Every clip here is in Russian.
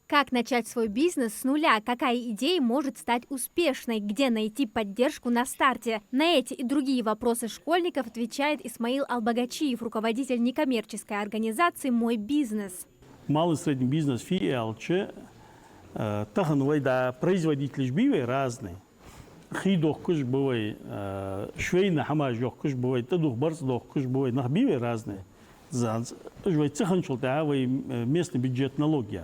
Как начать свой бизнес с нуля? Какая идея может стать успешной? Где найти поддержку на старте? На эти и другие вопросы школьников отвечает Исмаил Албагачиев, руководитель некоммерческой организации «Мой бизнес». Малый и средний бизнес филиалче производители жбивы разные. Хидох куш бывает, швейна хамаж yok куш бывает, тадух барс дох куш бывает, нахбивы разные. Жвай цеханчул тавай местный бюджет налоги.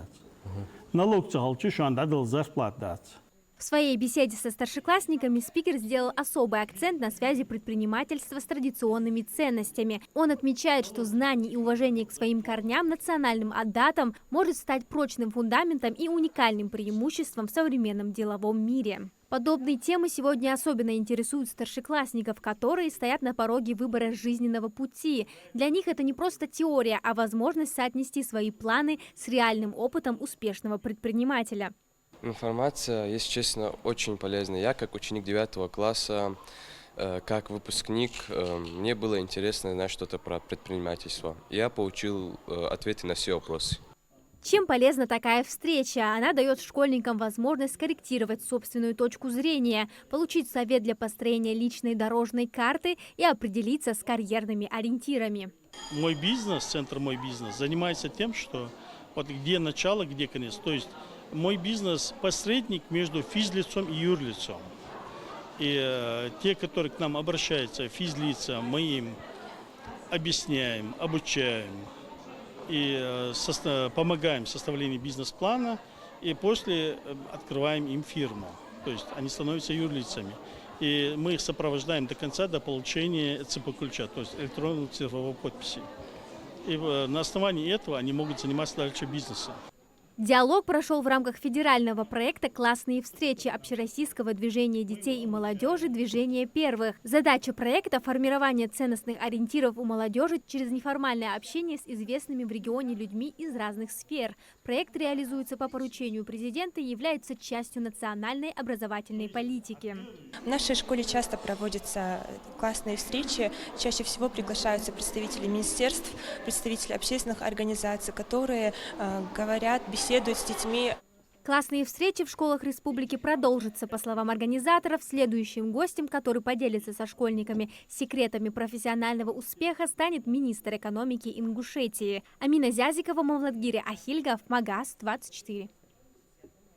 Налог цехалчи шан дадал зарплат дать. В своей беседе со старшеклассниками спикер сделал особый акцент на связи предпринимательства с традиционными ценностями. Он отмечает, что знание и уважение к своим корням, национальным адатам может стать прочным фундаментом и уникальным преимуществом в современном деловом мире. Подобные темы сегодня особенно интересуют старшеклассников, которые стоят на пороге выбора жизненного пути. Для них это не просто теория, а возможность соотнести свои планы с реальным опытом успешного предпринимателя. Информация, если честно, очень полезна. Я, как ученик 9 класса, как выпускник, мне было интересно знать что-то про предпринимательство. Я получил ответы на все вопросы. Чем полезна такая встреча? Она дает школьникам возможность скорректировать собственную точку зрения, получить совет для построения личной дорожной карты и определиться с карьерными ориентирами. Мой бизнес, центр «Мой бизнес» занимается тем, что вот где начало, где конец. То есть мой бизнес – посредник между физлицом и юрлицом. И те, которые к нам обращаются, физлица, мы им объясняем, обучаем и помогаем в составлении бизнес-плана, и после открываем им фирму. То есть они становятся юрлицами. И мы их сопровождаем до конца, до получения ЦП-ключа, то есть электронной цифровой подписи. И на основании этого они могут заниматься дальше бизнесом. Диалог прошел в рамках федерального проекта «Классные встречи» общероссийского движения детей и молодежи «Движение первых». Задача проекта – формирование ценностных ориентиров у молодежи через неформальное общение с известными в регионе людьми из разных сфер. Проект реализуется по поручению президента и является частью национальной образовательной политики. В нашей школе часто проводятся классные встречи. Чаще всего приглашаются представители министерств, представители общественных организаций, которые говорят, беседуют с детьми. Классные встречи в школах республики продолжатся. По словам организаторов, следующим гостем, который поделится со школьниками секретами профессионального успеха, станет министр экономики Ингушетии. Амина Зязикова, Мавладгири Ахильгов, Магаз 24.